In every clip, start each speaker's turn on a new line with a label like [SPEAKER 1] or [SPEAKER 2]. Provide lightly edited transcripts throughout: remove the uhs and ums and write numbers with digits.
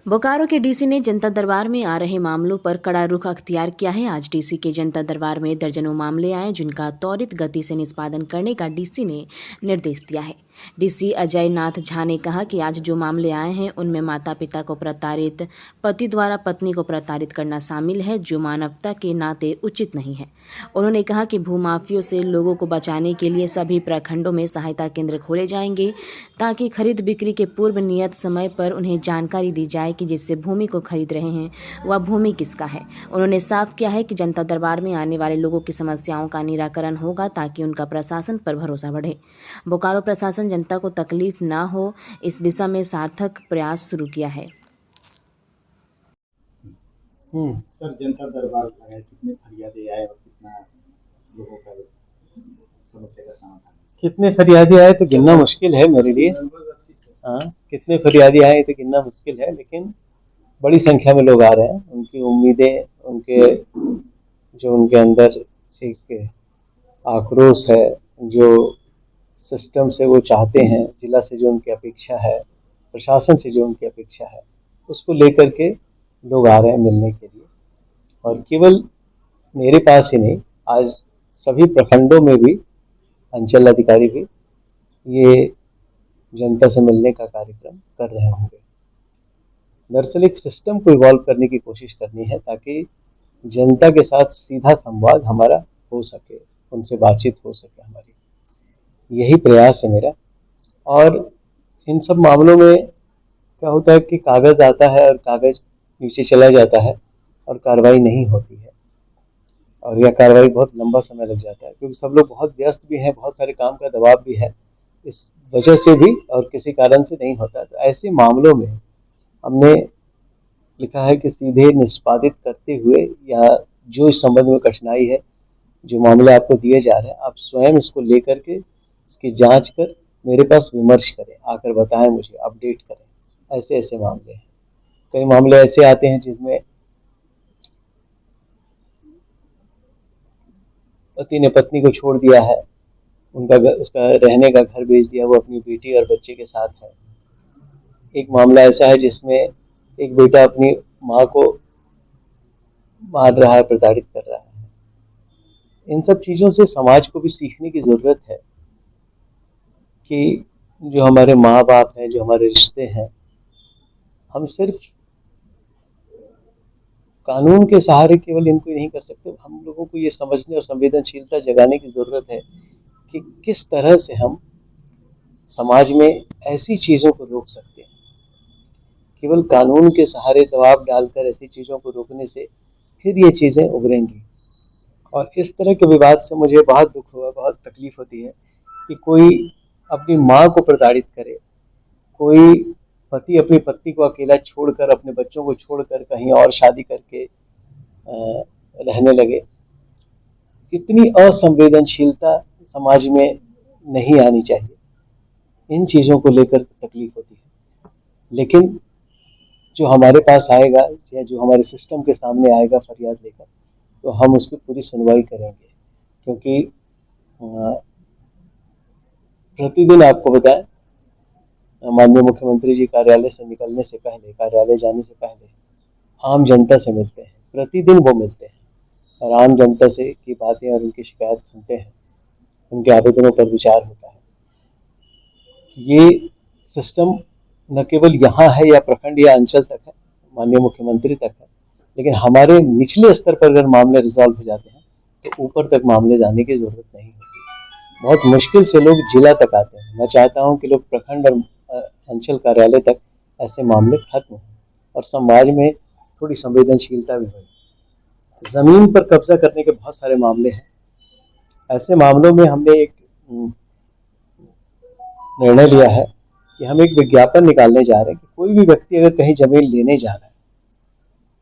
[SPEAKER 1] बोकारो के डीसी ने जनता दरबार में आ रहे मामलों पर कड़ा रुख अख्तियार किया है। आज डीसी के जनता दरबार में दर्जनों मामले आए जिनका त्वरित गति से निष्पादन करने का डीसी ने निर्देश दिया है। डीसी अजय नाथ झा ने कहा कि आज जो मामले आए हैं उनमें माता पिता को प्रताड़ित, पति द्वारा पत्नी को प्रताड़ित करना शामिल है, जो मानवता के नाते उचित नहीं है। उन्होंने कहा कि भूमाफियों से लोगों को बचाने के लिए सभी प्रखंडों में सहायता केंद्र खोले जाएंगे ताकि खरीद बिक्री के पूर्व नियत समय पर उन्हें जानकारी दी जाए कि जिससे भूमि को खरीद रहे हैं वह भूमि किसका है। उन्होंने साफ किया है कि जनता दरबार में आने वाले लोगों की समस्याओं का निराकरण होगा ताकि उनका प्रशासन पर भरोसा बढ़े। बोकारो प्रशासन जनता को तकलीफ न हो, इस दिशा में सार्थक प्रयास शुरू किया है।
[SPEAKER 2] सर, जनता दरबार लगाए, कितने फरियादे आए और कितना लोगों का समस्या का समाधान?
[SPEAKER 3] कितने फरियादी आए तो गिनना मुश्किल है मेरे लिए। कितने फरियादी आए तो गिनना मुश्किल है, लेकिन बड़ी संख्या में लोग आ रहे हैं। उनकी उम्मीदें, उनके अंदर एक आक्रोश है, जो सिस्टम से वो चाहते हैं, जिला से जो उनकी अपेक्षा है, प्रशासन से जो उनकी अपेक्षा है, उसको लेकर के लोग आ रहे हैं मिलने के लिए। और केवल मेरे पास ही नहीं, आज सभी प्रखंडों में भी अंचल अधिकारी भी ये जनता से मिलने का कार्यक्रम कर रहे होंगे। दरअसल एक सिस्टम को इवॉल्व करने की कोशिश करनी है ताकि जनता के साथ सीधा संवाद हमारा हो सके, उनसे बातचीत हो सके हमारी। यही प्रयास है मेरा। और इन सब मामलों में क्या होता है कि कागज़ आता है और कागज़ नीचे चला जाता है और कार्रवाई नहीं होती है, और यह कार्रवाई बहुत लंबा समय लग जाता है क्योंकि सब लोग बहुत व्यस्त भी हैं, बहुत सारे काम का दबाव भी है, इस वजह से भी, और किसी कारण से नहीं होता। तो ऐसे मामलों में हमने लिखा है कि सीधे निष्पादित करते हुए, या जो इस संबंध में कठिनाई है, जो मामले आपको दिए जा रहे हैं, आप स्वयं इसको लेकर के इसकी जांच कर मेरे पास विमर्श करें, आकर बताएं मुझे, अपडेट करें। ऐसे ऐसे मामले हैं। कई मामले ऐसे आते हैं जिसमें पति ने पत्नी को छोड़ दिया है, उसका रहने का घर बेच दिया, वो अपनी बेटी और बच्चे के साथ है। एक मामला ऐसा है जिसमें एक बेटा अपनी माँ को मार रहा है, प्रताड़ित कर रहा है। इन सब चीज़ों से समाज को भी सीखने की ज़रूरत है कि जो हमारे माँ बाप हैं, जो हमारे रिश्ते हैं, हम सिर्फ कानून के सहारे केवल इनको नहीं कर सकते। हम लोगों को ये समझने और संवेदनशीलता जगाने की ज़रूरत है कि किस तरह से हम समाज में ऐसी चीज़ों को रोक सकते हैं। केवल कानून के सहारे दबाव डालकर ऐसी चीज़ों को रोकने से फिर ये चीज़ें उभरेंगी। और इस तरह के विवाद से मुझे बहुत दुख हुआ, बहुत तकलीफ होती है कि कोई अपनी माँ को प्रताड़ित करे, कोई पति अपनी पत्नी को अकेला छोड़कर, अपने बच्चों को छोड़कर कहीं और शादी करके रहने लगे। इतनी असंवेदनशीलता समाज में नहीं आनी चाहिए। इन चीज़ों को लेकर तकलीफ होती है। लेकिन जो हमारे पास आएगा या जो हमारे सिस्टम के सामने आएगा फरियाद लेकर, तो हम उस पर पूरी सुनवाई करेंगे। क्योंकि प्रतिदिन आपको बताएं, माननीय मुख्यमंत्री जी कार्यालय से निकलने से पहले, कार्यालय जाने से पहले आम जनता से मिलते हैं। प्रतिदिन वो मिलते हैं और आम जनता से की बातें और उनकी शिकायत सुनते हैं, उनके आवेदनों पर विचार होता है। ये सिस्टम न केवल यहाँ है या प्रखंड या अंचल तक है, माननीय मुख्यमंत्री तक है, लेकिन हमारे निचले स्तर पर अगर मामले रिजॉल्व हो जाते हैं तो ऊपर तक मामले जाने की जरूरत नहीं होती। बहुत मुश्किल से लोग जिला तक आते हैं। मैं चाहता हूँ कि लोग प्रखंड और अंचल कार्यालय तक ऐसे मामले खत्म हों और समाज में थोड़ी संवेदनशीलता भी हो। जमीन पर कब्जा करने के बहुत सारे मामले हैं। ऐसे मामलों में हमने एक निर्णय लिया है कि हम एक विज्ञापन निकालने जा रहे हैं कि कोई भी व्यक्ति अगर कहीं जमीन लेने जा रहा है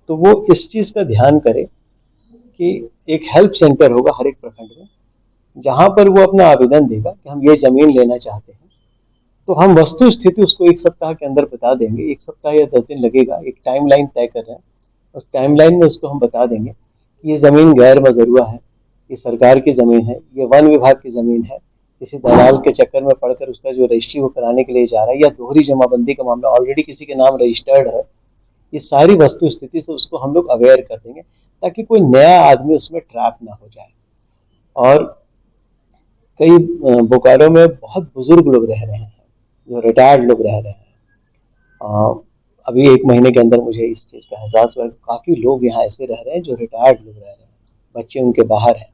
[SPEAKER 3] तो वो इस चीज़ का ध्यान करे कि एक हेल्प सेंटर होगा हर एक प्रखंड में, जहां पर वो अपना आवेदन देगा कि हम ये जमीन लेना चाहते हैं। तो हम वस्तु स्थिति उसको 1 सप्ताह के अंदर बता देंगे। 1 सप्ताह या 10 दिन लगेगा, एक टाइमलाइन तय कर रहे हैं। उस टाइमलाइन में उसको हम बता देंगे कि ये ज़मीन गैर मजरूआ है, ये सरकार की ज़मीन है, ये वन विभाग की ज़मीन है, किसी दलाल के चक्कर में पड़कर उसका जो रजिस्ट्री वो कराने के लिए जा रहा है, या दोहरी जमाबंदी का मामला ऑलरेडी किसी के नाम रजिस्टर्ड है, ये सारी वस्तु स्थिति से उसको हम लोग अवेयर कर देंगे ताकि कोई नया आदमी उसमें ट्रैप ना हो जाए। और कई बोकारो में बहुत बुजुर्ग लोग रह रहे हैं, जो रिटायर्ड लोग रह रहे हैं। अभी 1 महीने के अंदर मुझे इस चीज़ का एहसास हुआ, काफ़ी लोग यहाँ ऐसे रह रहे हैं जो रिटायर्ड लोग रह रहे हैं, बच्चे उनके बाहर हैं,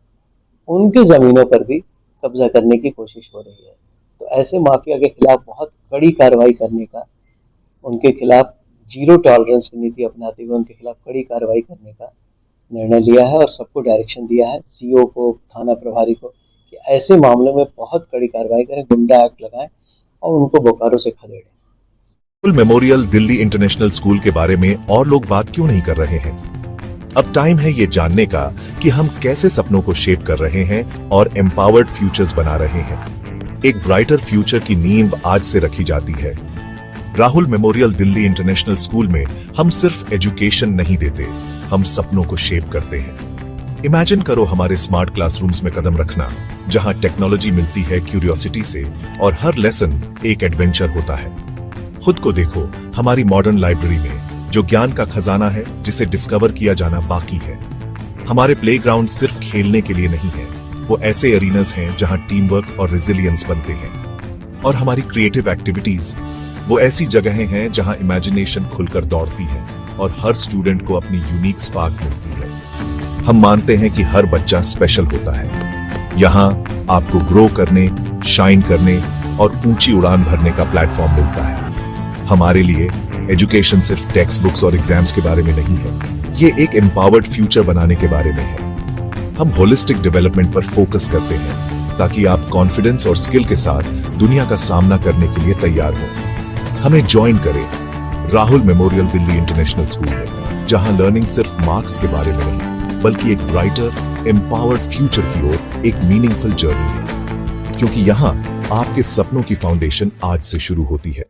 [SPEAKER 3] उनकी ज़मीनों पर भी कब्जा करने की कोशिश हो रही है। तो ऐसे माफिया के खिलाफ बहुत कड़ी कार्रवाई करने का, उनके खिलाफ जीरो टॉलरेंस की नीति अपनाते हुए उनके खिलाफ कड़ी कार्रवाई करने का निर्णय लिया है और सबको डायरेक्शन दिया है, सीओ को, थाना प्रभारी को, कि ऐसे मामलों में बहुत कड़ी कार्रवाई करें, गुंडा एक्ट लगाएं और उनको बोकारो से खदेड़ें।
[SPEAKER 4] Rahul memorial Delhi international school के बारे में और लोग बात क्यों नहीं कर रहे हैं? अब टाइम है ये जानने का कि हम कैसे सपनों को शेप कर रहे हैं और एम्पावर्ड फ्यूचर्स बना रहे हैं। एक ब्राइटर फ्यूचर की नींव आज से रखी जाती है। Rahul memorial Delhi international school में हम सिर्फ एजुकेशन नहीं देते, हम सपनों को शेप करते हैं। इमेजिन करो हमारे स्मार्ट क्लासरूम्स में कदम रखना, जहां टेक्नोलॉजी मिलती है क्यूरियोसिटी से और हर लेसन एक एडवेंचर होता है। खुद को देखो हमारी मॉडर्न लाइब्रेरी में, जो ज्ञान का खजाना है जिसे डिस्कवर किया जाना बाकी है। हमारे प्लेग्राउंड सिर्फ खेलने के लिए नहीं है, वो ऐसे एरीनास हैं जहां टीम वर्क और रेजिलियंस बनते हैं। और हमारी क्रिएटिव एक्टिविटीज वो ऐसी जगहें हैं जहां इमेजिनेशन खुलकर दौड़ती है और हर स्टूडेंट को अपनी यूनिक स्पार्क मिलती है। हम मानते हैं कि हर बच्चा स्पेशल होता है। यहाँ आपको ग्रो करने, शाइन करने और ऊंची उड़ान भरने का प्लेटफॉर्म मिलता है। हमारे लिए एजुकेशन सिर्फ टेक्स्ट बुक्स और एग्जाम्स के बारे में नहीं है, ये एक एम्पावर्ड फ्यूचर बनाने के बारे में है। हम होलिस्टिक डेवलपमेंट पर फोकस करते हैं ताकि आप कॉन्फिडेंस और स्किल के साथ दुनिया का सामना करने के लिए तैयार हो। हमें ज्वाइन करें Rahul memorial Delhi international school में, जहां लर्निंग सिर्फ मार्क्स के बारे में नहीं, बल्कि एक ब्राइटर एम्पावर्ड फ्यूचर की ओर एक मीनिंगफुल जर्नी है। क्योंकि यहाँ आपके सपनों की फाउंडेशन आज से शुरू होती है।